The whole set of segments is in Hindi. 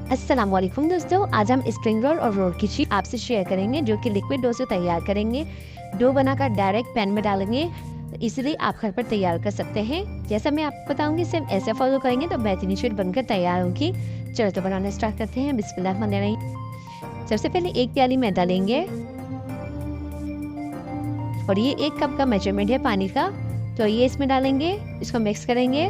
अस्सलाम वालेकुम दोस्तों, आज हम स्प्रिंग रोल और रोल की शीट आपसे शेयर करेंगे जो कि लिक्विड डो से तैयार करेंगे। डो बनाकर डायरेक्ट पैन में डालेंगे, इसलिए आप घर पर तैयार कर सकते हैं। जैसा मैं आपको बताऊंगी सिर्फ ऐसे फॉलो करेंगे तो बेहतरीन शीट बनकर तैयार होगी। चलो तो बनाना स्टार्ट करते हैं। बिस्मिल्लाहिर्रहमानिर्रहीम। सबसे पहले एक प्याली मैदा लेंगे और ये 1 कप का मेजरमेंट है पानी का, तो ये इसमें डालेंगे, इसको मिक्स करेंगे।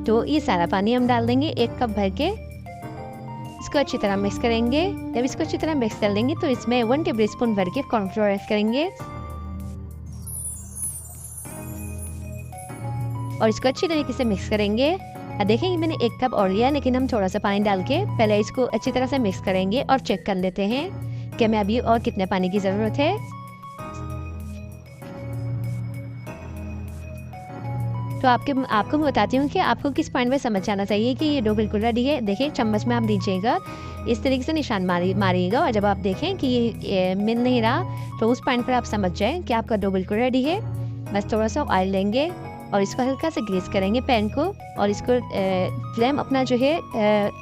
तो ये सारा पानी हम डाल देंगे 1 कप भर के। इसको अच्छी तरह मिक्स करेंगे। जब इसको अच्छी तरह मिक्स कर लेंगे तो इसमें 1 टेबल स्पून भर के कॉर्नफ्लोर ऐड करेंगे और इसको अच्छी तरीके से मिक्स करेंगे। देखेंगे मैंने 1 कप और लिया, लेकिन हम थोड़ा सा पानी डाल के पहले इसको अच्छी तरह से मिक्स करेंगे और चेक कर लेते हैं कि हमें अभी और कितने पानी की ज़रूरत है। तो आपको मैं बताती हूँ कि आपको किस पॉइंट में समझ आना चाहिए कि ये डो बिल्कुल रेडी है। देखिए चम्मच में आप दीजिएगा, इस तरीके से निशान मारिएगा और जब आप देखें कि ये मिल नहीं रहा तो उस पॉइंट पर आप समझ जाएं कि आपका डो बिल्कुल रेडी है। बस थोड़ा सा ऑयल लेंगे और इसको हल्का से ग्रीस करेंगे पैन को और इसको फ्लेम अपना जो है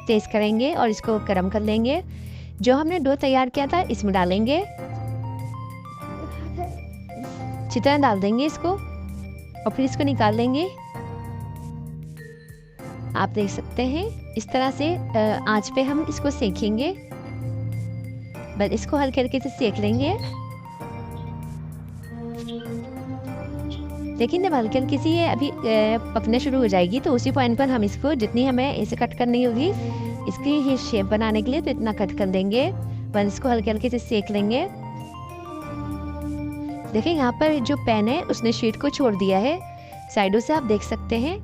तेज़ करेंगे और इसको गर्म कर लेंगे। जो हमने डो तैयार किया था इसमें डालेंगे, अच्छी तरह डाल देंगे इसको और फिर इसको निकाल लेंगे। आप देख सकते हैं इस तरह से आंच पे हम इसको सेकेंगे, बस इसको हल्के हल्के से सेक लेंगे। लेकिन जब हल्की हल्की सी ये अभी पकने शुरू हो जाएगी तो उसी पॉइंट पर हम इसको जितनी हमें इसे कट करनी होगी इसकी ही शेप बनाने के लिए तो इतना कट कर देंगे। बस इसको हल्के हल्के से सेक लेंगे। देखिए यहाँ पर जो पैन है उसने शीट को छोड़ दिया है, साइडों से आप देख सकते हैं।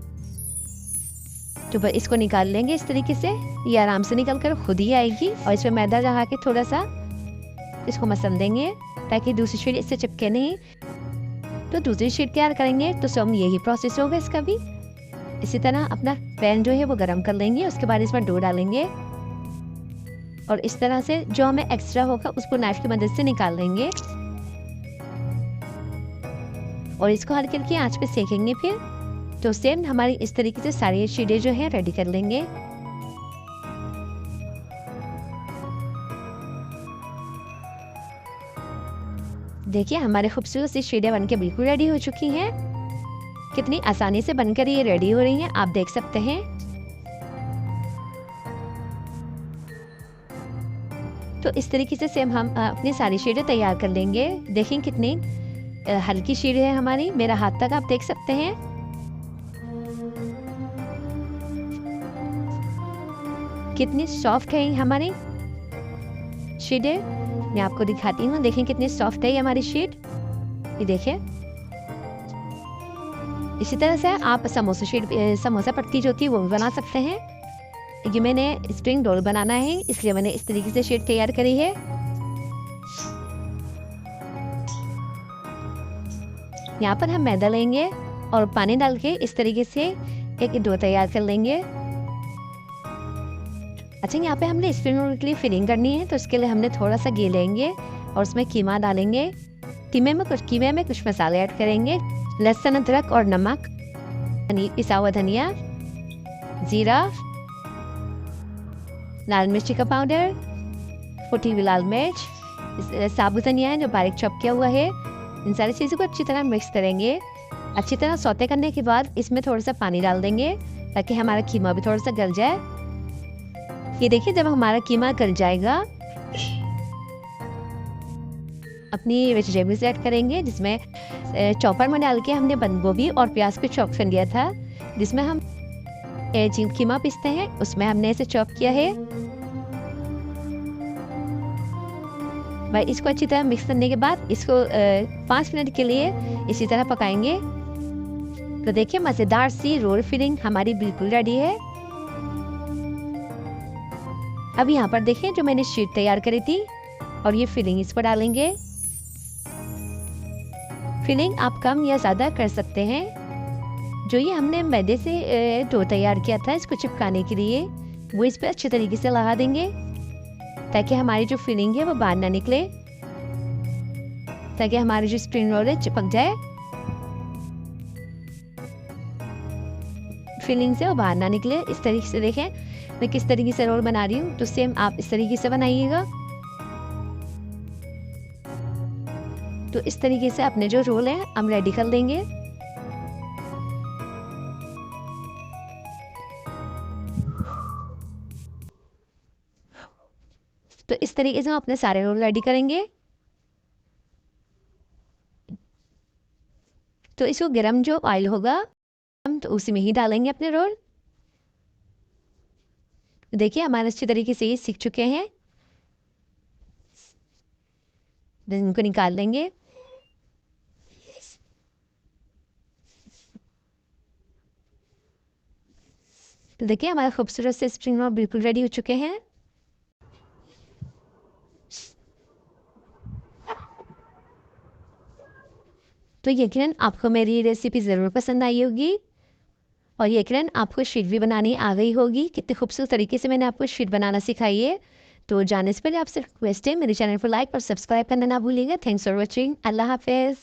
तो बस इसको निकाल लेंगे इस तरीके से, ये आराम से निकल कर खुद ही आएगी और इसमें मैदा लगा के थोड़ा सा इसको मसल देंगे ताकि दूसरी शीट इससे चिपके नहीं। तो दूसरी शीट तैयार करेंगे तो सब यही प्रोसेस होगा इसका भी। इसी तरह अपना पैन जो है वो गर्म कर लेंगे, उसके बाद इसमें डो डालेंगे और इस तरह से जो हमें एक्स्ट्रा होगा उसको नाइफ की मदद से निकाल लेंगे और इसको हल्की हल्की आंच पे सेकेंगे। फिर तो सेम हमारी इस तरीके से सारी शीटें जो है रेडी कर लेंगे। देखिए हमारे खूबसूरत सी शीटें बनके बिल्कुल रेडी हो चुकी हैं। कितनी आसानी से बनकर ये रेडी हो रही हैं, आप देख सकते हैं। तो इस तरीके से सेम हम अपनी सारी शीटें तैयार कर लेंगे। देखें कितनी हल्की शीट है हमारी, मेरा हाथ तक आप देख सकते हैं। कितनी सॉफ्ट है हमारी शीटें, मैं आपको दिखाती हूँ। देखें कितनी सॉफ्ट है ये हमारी शीट, ये देखें। इसी तरह से आप समोसा पट्टी जो थी वो भी बना सकते हैं। ये मैंने स्प्रिंग रोल बनाना है इसलिए मैंने इस तरीके से शीट तैयार करी है। यहाँ पर हम मैदा लेंगे और पानी डाल के इस तरीके से एक डो तैयार कर लेंगे। अच्छा, यहाँ पे हमने स्प्रिंग रोल के लिए फिलिंग करनी है तो उसके लिए हमने थोड़ा सा घी लेंगे और उसमें कीमा डालेंगे। कीमे में कुछ मसाले ऐड करेंगे, लहसुन अदरक और नमक, पिसा हुआ धनिया, जीरा, लाल मिर्ची का पाउडर, कुटी हुई लाल मिर्च, साबुत धनिया है जो बारीक चॉप किया हुआ है। इन सारी चीज़ों को अच्छी तरह मिक्स करेंगे। अच्छी तरह सौते करने के बाद इसमें थोड़ा सा पानी डाल देंगे ताकि हमारा कीमा भी थोड़ा सा गल जाए। ये देखिए जब हमारा कीमा गल जाएगा अपनी वेजिटेबल्स ऐड करेंगे, जिसमें चॉपर में डाल के हमने बंद गोभी और प्याज को चॉप कर लिया था। जिसमें हम कीमा पीसते हैं उसमें हमने इसे चॉप किया है। भाई इसको अच्छी तरह मिक्स करने के बाद इसको 5 मिनट के लिए इसी तरह पकाएंगे। तो देखिए मज़ेदार सी रोल फिलिंग हमारी बिल्कुल रेडी है। अब यहाँ पर देखिए जो मैंने शीट तैयार करी थी और ये फिलिंग इस पर डालेंगे। फिलिंग आप कम या ज़्यादा कर सकते हैं। जो ये हमने मैदे से डो तैयार किया था इसको चिपकाने के लिए वो इस पर अच्छे तरीके से लगा देंगे ताकि हमारी जो फिलिंग है वो बाहर ना निकले, ताकि हमारी जो स्प्रिंग रोल है चिपक जाए। फिलिंग से वो बाहर ना निकले। इस तरीके से देखें मैं किस तरीके से रोल बना रही हूँ, तो सेम आप इस तरीके से बनाइएगा। तो इस तरीके से अपने जो रोल है हम रेडी कर लेंगे। तो इस तरीके से हम अपने सारे रोल रेडी करेंगे। तो इसको गरम जो ऑयल होगा हम तो उसी में ही डालेंगे अपने रोल। देखिए हमारे अच्छी तरीके से ये सीख चुके हैं। इनको निकाल लेंगे। तो देखिए हमारे खूबसूरत से स्प्रिंग रोल बिल्कुल रेडी हो चुके हैं। तो यकीनन आपको मेरी रेसिपी ज़रूर पसंद आई होगी और यकीनन आपको शीट भी बनानी आ गई होगी। कितने खूबसूरत तरीके से मैंने आपको शीट बनाना सिखाई है। तो जाने से पहले आपसे रिक्वेस्ट है मेरे चैनल को लाइक और सब्सक्राइब करना ना भूलिएगा। Thanks for watching. अल्लाह हाफिज़।